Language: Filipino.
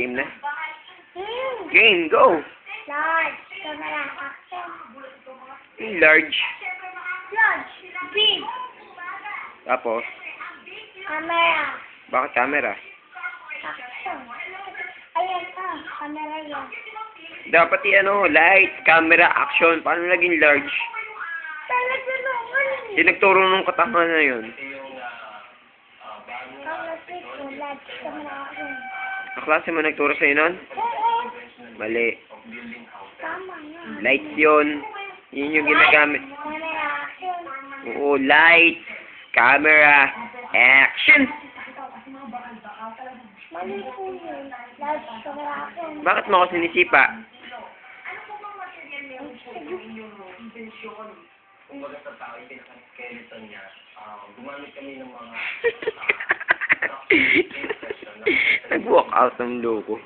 Game na. Game, go! Large. Camera. Action. Large. Large. Big. Tapos, Camera. bakit camera? Action. Ayan camera yan. Dapat light, camera, action. Paano naging large? Talaga naman. Yung nagturo nung katama na yun. Large. Camera. Action. Kaklase mo nagturo sa'yo nun? Oo. Mali. Tama nga. Lights yun. Yun yung ginagamit. Camera. Action. Oo, light, camera, action! Mali po yun. Large. Camera. Action. Bakit mo ako sinisipa? Kumbaga sa tao, pinaka-skeleton niya, gumamit kami ng mga Nag-walk out ng loko.